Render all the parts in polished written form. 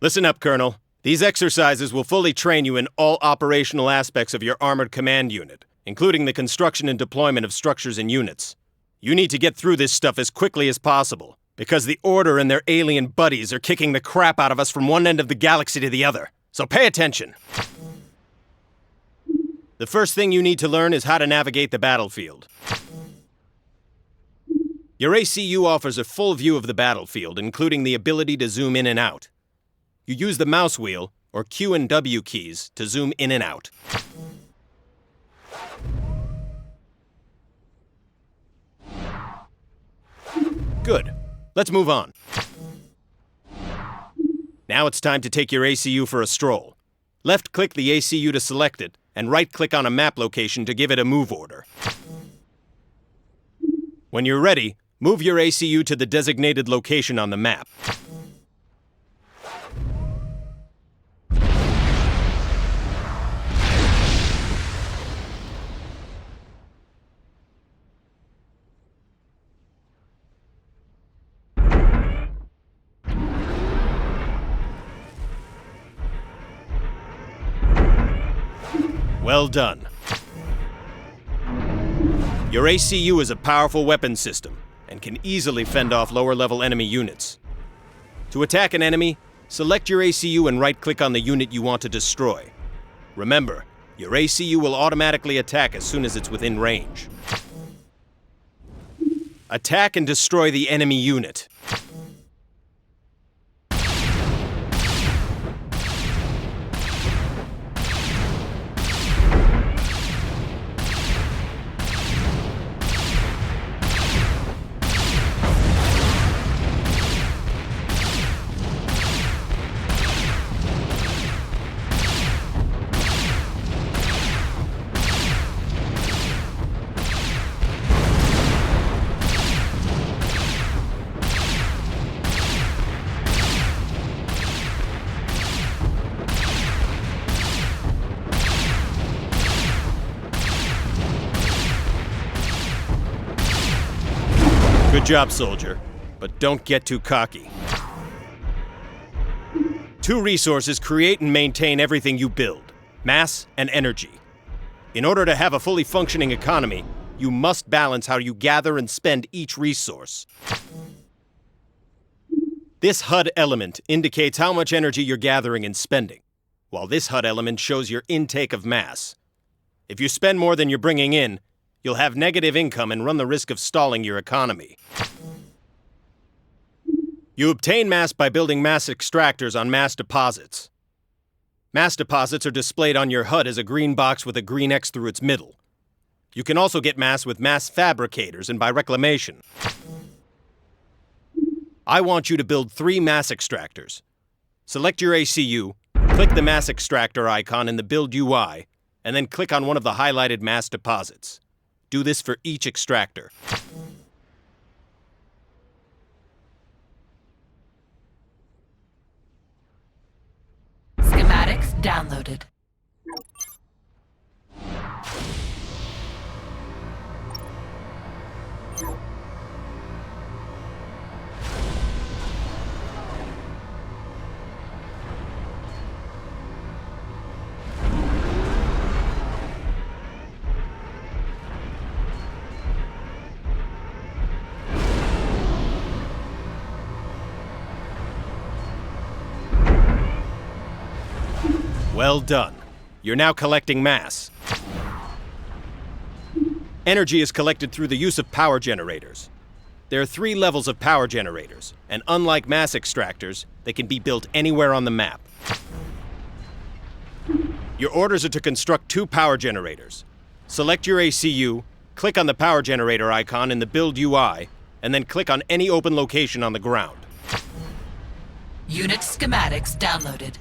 Listen up, Colonel. These exercises will fully train you in all operational aspects of your Armored Command Unit, including the construction and deployment of structures and units. You need to get through this stuff as quickly as possible, because the Order and their alien buddies are kicking the crap out of us from one end of the galaxy to the other. So pay attention. The first thing you need to learn is how to navigate the battlefield. Your ACU offers a full view of the battlefield, including the ability to zoom in and out. You use the mouse wheel, or Q and W keys, to zoom in and out. Good. Let's move on. Now it's time to take your ACU for a stroll. Left-click the ACU to select it, and right-click on a map location to give it a move order. When you're ready, move your ACU to the designated location on the map. Well done. Your ACU is a powerful weapon system and can easily fend off lower-level enemy units. To attack an enemy, select your ACU and right-click on the unit you want to destroy. Remember, your ACU will automatically attack as soon as it's within range. Attack and destroy the enemy unit. Good job, soldier, but don't get too cocky. 2 resources create and maintain everything you build: mass and energy. In order to have a fully functioning economy, you must balance how you gather and spend each resource. This HUD element indicates how much energy you're gathering and spending, while this HUD element shows your intake of mass. If you spend more than you're bringing in, you'll have negative income and run the risk of stalling your economy. You obtain mass by building mass extractors on mass deposits. Mass deposits are displayed on your HUD as a green box with a green X through its middle. You can also get mass with mass fabricators and by reclamation. I want you to build 3 mass extractors. Select your ACU, click the mass extractor icon in the Build UI, and then click on one of the highlighted mass deposits. Do this for each extractor. Schematics downloaded. Well done. You're now collecting mass. Energy is collected through the use of power generators. There are 3 levels of power generators, and unlike mass extractors, they can be built anywhere on the map. Your orders are to construct 2 power generators. Select your ACU, click on the power generator icon in the Build UI, and then click on any open location on the ground. Unit schematics downloaded.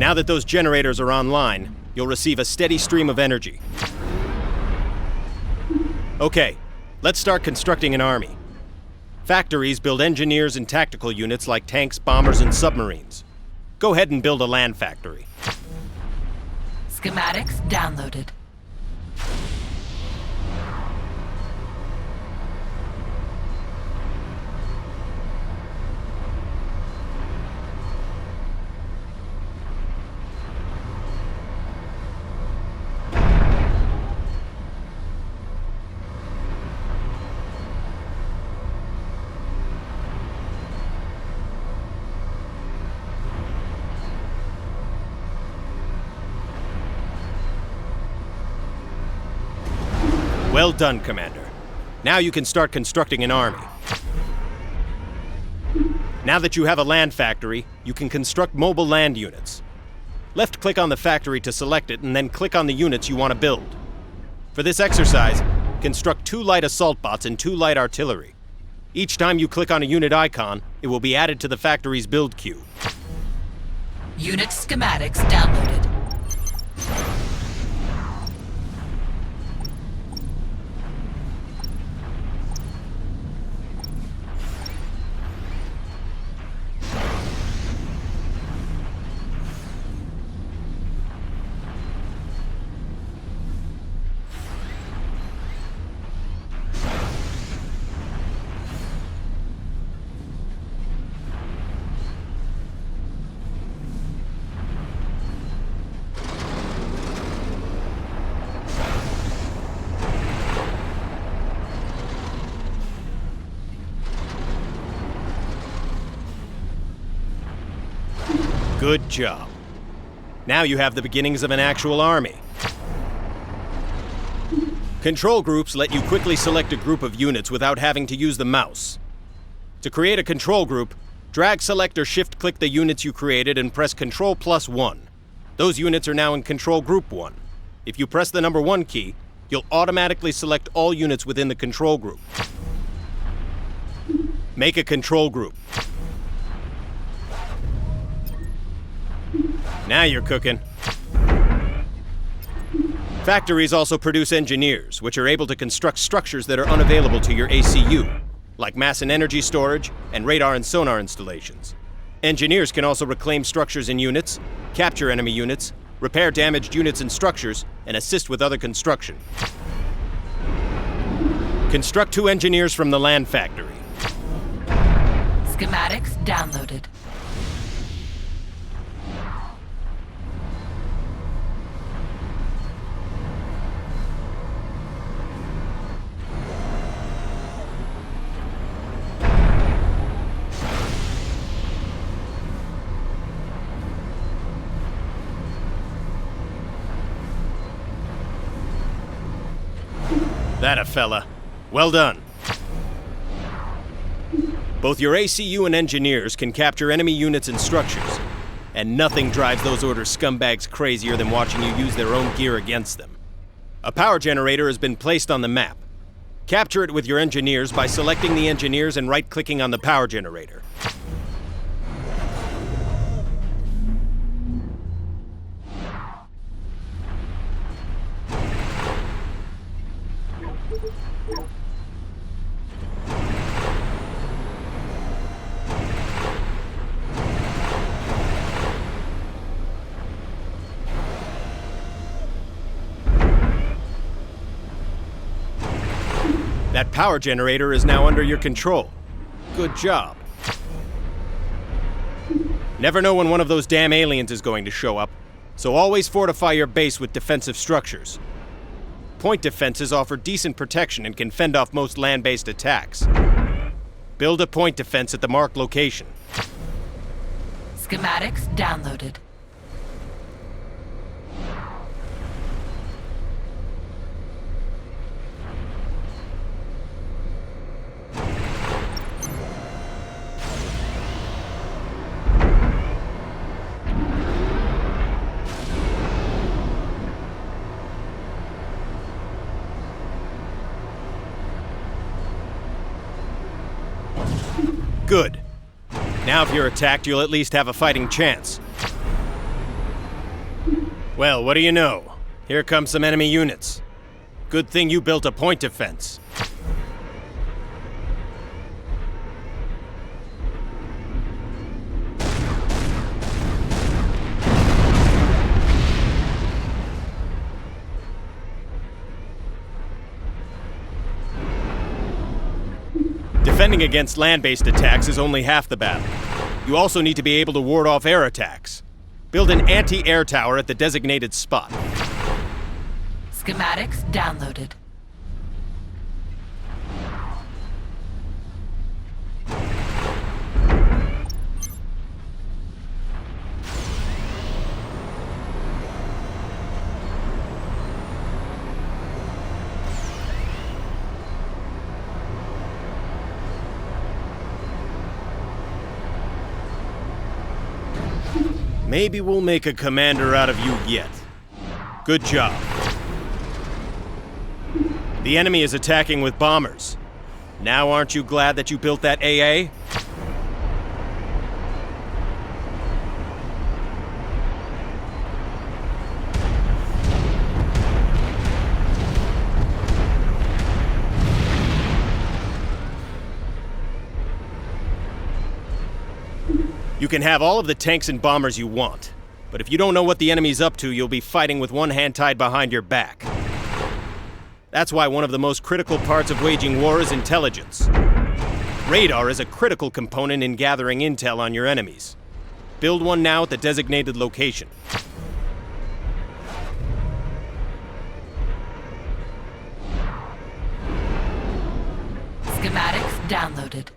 Now that those generators are online, you'll receive a steady stream of energy. Okay, let's start constructing an army. Factories build engineers and tactical units like tanks, bombers, and submarines. Go ahead and build a land factory. Schematics downloaded. Well done, Commander. Now you can start constructing an army. Now that you have a land factory, you can construct mobile land units. Left-click on the factory to select it, and then click on the units you want to build. For this exercise, construct 2 light assault bots and 2 light artillery. Each time you click on a unit icon, it will be added to the factory's build queue. Unit schematics downloaded. Good job. Now you have the beginnings of an actual army. Control groups let you quickly select a group of units without having to use the mouse. To create a control group, drag, select, or shift-click the units you created and press Ctrl+1. Those units are now in Control Group 1. If you press the number 1 key, you'll automatically select all units within the control group. Make a control group. Now you're cooking. Factories also produce engineers, which are able to construct structures that are unavailable to your ACU, like mass and energy storage and radar and sonar installations. Engineers can also reclaim structures and units, capture enemy units, repair damaged units and structures, and assist with other construction. Construct 2 engineers from the land factory. Schematics downloaded. That a fella. Well done. Both your ACU and engineers can capture enemy units and structures, and nothing drives those order scumbags crazier than watching you use their own gear against them. A power generator has been placed on the map. Capture it with your engineers by selecting the engineers and right-clicking on the power generator. That power generator is now under your control. Good job. Never know when one of those damn aliens is going to show up, so always fortify your base with defensive structures. Point defenses offer decent protection and can fend off most land-based attacks. Build a point defense at the marked location. Schematics downloaded. Good. Now if you're attacked, you'll at least have a fighting chance. Well, what do you know? Here come some enemy units. Good thing you built a point defense. Defending against land-based attacks is only half the battle. You also need to be able to ward off air attacks. Build an anti-air tower at the designated spot. Schematics downloaded. Maybe we'll make a commander out of you yet. Good job. The enemy is attacking with bombers. Now aren't you glad that you built that AA? You can have all of the tanks and bombers you want, but if you don't know what the enemy's up to, you'll be fighting with one hand tied behind your back. That's why one of the most critical parts of waging war is intelligence. Radar is a critical component in gathering intel on your enemies. Build one now at the designated location. Schematics downloaded.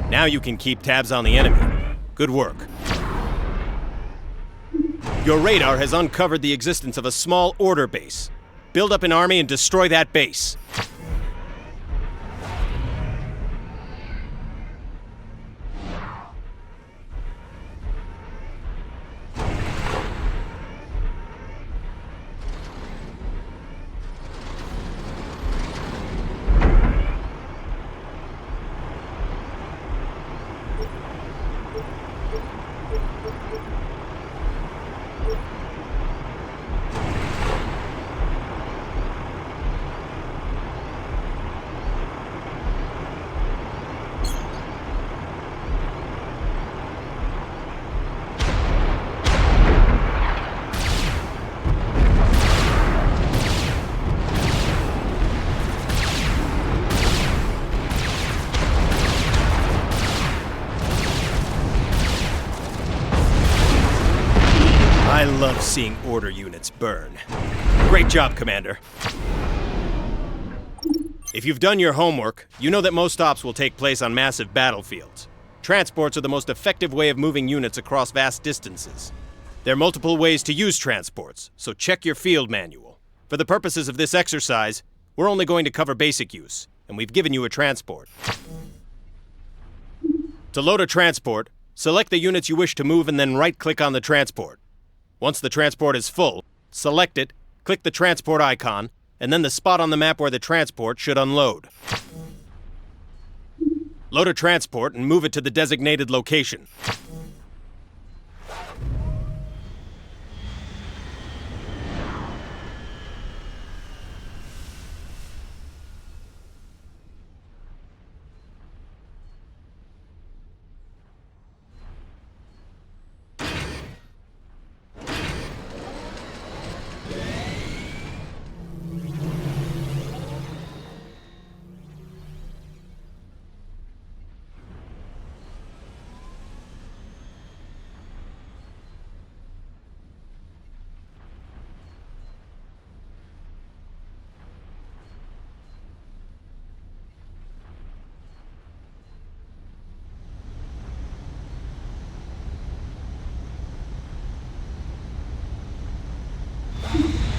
Now you can keep tabs on the enemy. Good work. Your radar has uncovered the existence of a small order base. Build up an army and destroy that base. I love seeing order units burn. Great job, Commander. If you've done your homework, you know that most ops will take place on massive battlefields. Transports are the most effective way of moving units across vast distances. There are multiple ways to use transports, so check your field manual. For the purposes of this exercise, we're only going to cover basic use, and we've given you a transport. To load a transport, select the units you wish to move and then right-click on the transport. Once the transport is full, select it, click the transport icon, and then the spot on the map where the transport should unload. Load a transport and move it to the designated location.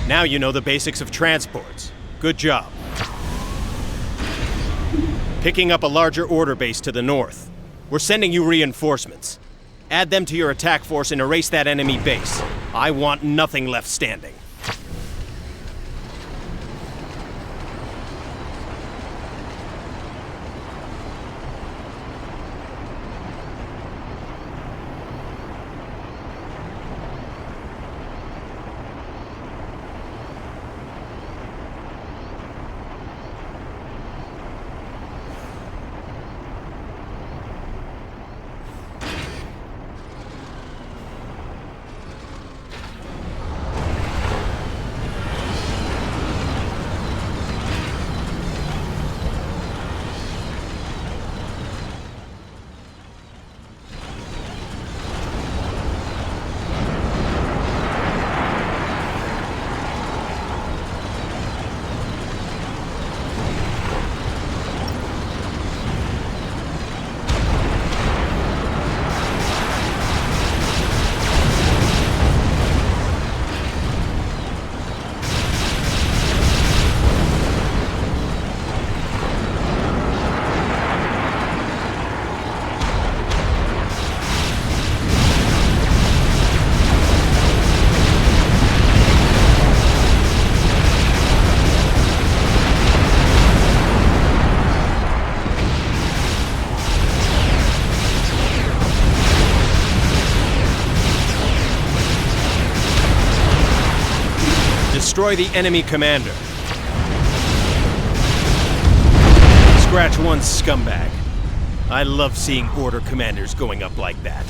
Now you know the basics of transports. Good job. Picking up a larger order base to the north. We're sending you reinforcements. Add them to your attack force and erase that enemy base. I want nothing left standing. Destroy the enemy commander. Scratch one scumbag. I love seeing order commanders going up like that.